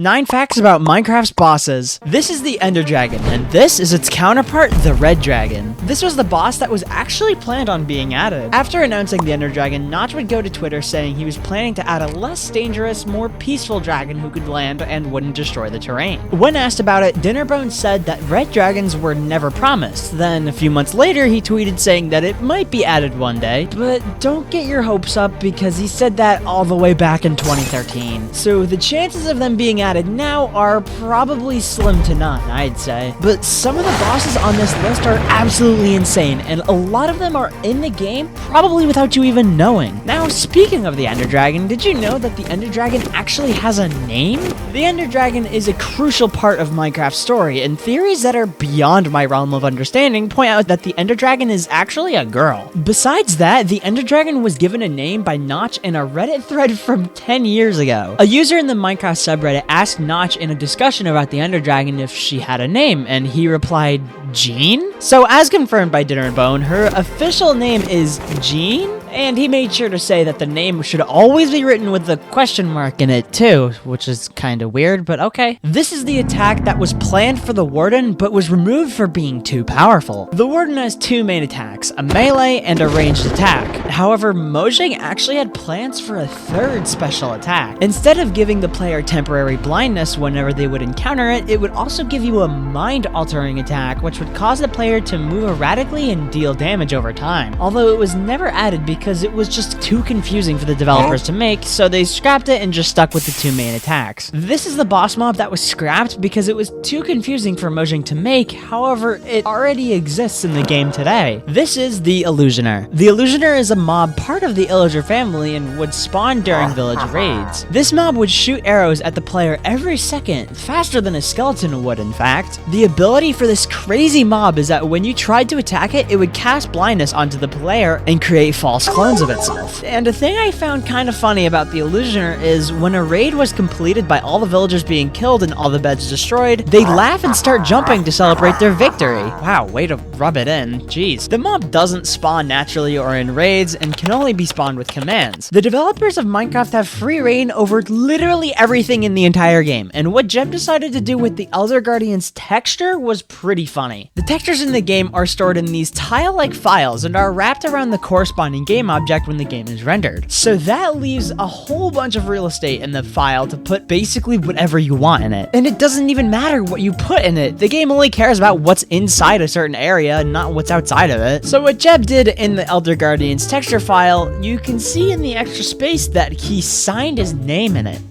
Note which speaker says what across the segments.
Speaker 1: 9 facts about Minecraft's bosses. This is the Ender Dragon, and this is its counterpart, the Red Dragon. This was the boss that was actually planned on being added. After announcing the Ender Dragon, Notch would go to Twitter saying he was planning to add a less dangerous, more peaceful dragon who could land and wouldn't destroy the terrain. When asked about it, Dinnerbone said that red dragons were never promised. Then, a few months later, he tweeted saying that it might be added one day, but don't get your hopes up because he said that all the way back in 2013. So the chances of them being added now are probably slim to none, I'd say. But some of the bosses on this list are absolutely insane, and a lot of them are in the game probably without you even knowing. Now, speaking of the Ender Dragon, did you know that the Ender Dragon actually has a name? The Ender Dragon is a crucial part of Minecraft's story, and theories that are beyond my realm of understanding point out that the Ender Dragon is actually a girl. Besides that, the Ender Dragon was given a name by Notch in a Reddit thread from 10 years ago. A user in the Minecraft subreddit asked Notch in a discussion about the Ender Dragon if she had a name, and he replied, Jean? So as confirmed by Dinnerbone, her official name is Jean? And he made sure to say that the name should always be written with a question mark in it too, which is kinda weird, but okay. This is the attack that was planned for the Warden, but was removed for being too powerful. The Warden has 2 main attacks, a melee and a ranged attack. However, Mojang actually had plans for a 3rd special attack. Instead of giving the player temporary blindness whenever they would encounter it, it would also give you a mind-altering attack, which would cause the player to move erratically and deal damage over time. Although it was never added because it was just too confusing for the developers to make, so they scrapped it and just stuck with the 2 main attacks. This is the boss mob that was scrapped because it was too confusing for Mojang to make, however, it already exists in the game today. This is the Illusioner. The Illusioner is a mob part of the Illager family and would spawn during village raids. This mob would shoot arrows at the player every second, faster than a skeleton would in fact. The ability for this crazy mob is that when you tried to attack it, it would cast blindness onto the player and create false clones of itself. And a thing I found kind of funny about the Illusioner is when a raid was completed by all the villagers being killed and all the beds destroyed, they'd laugh and start jumping to celebrate their victory. Wow, way to rub it in. Jeez. The mob doesn't spawn naturally or in raids and can only be spawned with commands. The developers of Minecraft have free reign over literally everything in the entire game, and what Jeb decided to do with the Elder Guardian's texture was pretty funny. The textures in the game are stored in these tile-like files and are wrapped around the corresponding game object when the game is rendered. So that leaves a whole bunch of real estate in the file to put basically whatever you want in it. And it doesn't even matter what you put in it. The game only cares about what's inside a certain area, not what's outside of it. So what Jeb did in the Elder Guardian's texture file, you can see in the extra space that he signed his name in it.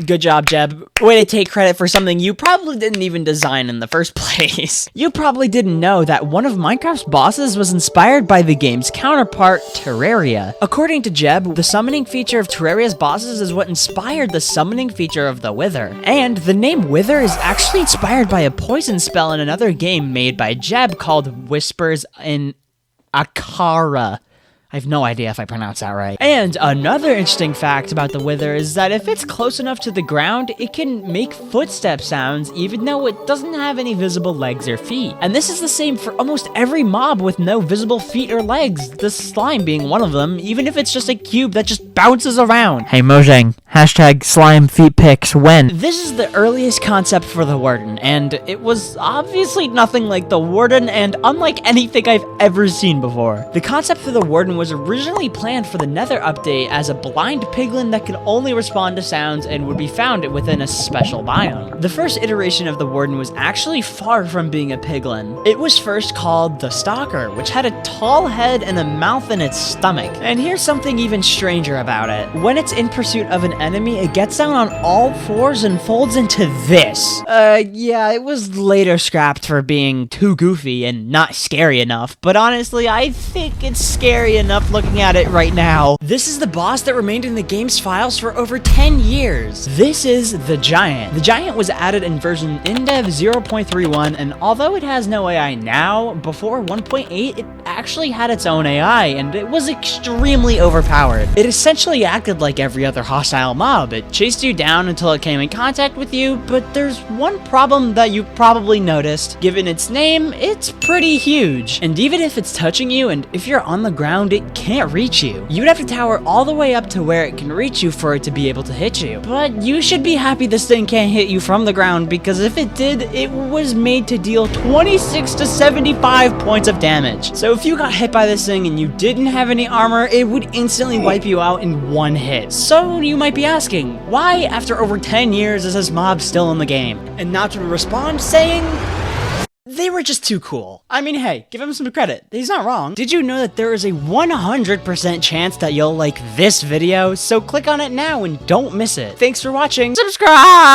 Speaker 1: Good job, Jeb. Way to take credit for something you probably didn't even design in the first place. You probably didn't know that one of Minecraft's bosses was inspired by the game's counterpart, Terraria. According to Jeb, the summoning feature of Terraria's bosses is what inspired the summoning feature of the Wither. And the name Wither is actually inspired by a poison spell in another game made by Jeb called Whispers in Akara. I have no idea if I pronounced that right. And another interesting fact about the Wither is that if it's close enough to the ground, it can make footstep sounds even though it doesn't have any visible legs or feet. And this is the same for almost every mob with no visible feet or legs, the slime being one of them, even if it's just a cube that just bounces around. Hey Mojang, hashtag slime feet pics when? This is the earliest concept for the Warden, and it was obviously nothing like the Warden and unlike anything I've ever seen before. The concept for the Warden was originally planned for the Nether update as a blind piglin that could only respond to sounds and would be found within a special biome. The first iteration of the Warden was actually far from being a piglin. It was first called the Stalker, which had a tall head and a mouth in its stomach. And here's something even stranger about it. When it's in pursuit of an enemy, it gets down on all 4s and folds into this. Yeah, it was later scrapped for being too goofy and not scary enough, but honestly, I think it's scary enough looking at it right now. This is the boss that remained in the game's files for over 10 years. This is the Giant. The Giant was added in version InDev 0.31, and although it has no AI now, before 1.8, it actually had its own AI, and it was extremely overpowered. It essentially acted like every other hostile female mob. It chased you down until it came in contact with you, but there's one problem that you probably noticed. Given its name, it's pretty huge. And even if it's touching you and if you're on the ground, it can't reach you. You'd have to tower all the way up to where it can reach you for it to be able to hit you. But you should be happy this thing can't hit you from the ground, because if it did, it was made to deal 26 to 75 points of damage. So if you got hit by this thing and you didn't have any armor, it would instantly wipe you out in one hit. So you might be asking, why after over 10 years is this mob still in the game? And Notch would respond saying, they were just too cool. I mean, hey, give him some credit. He's not wrong. Did you know that there is a 100% chance that you'll like this video? So click on it now and don't miss it. Thanks for watching. Subscribe!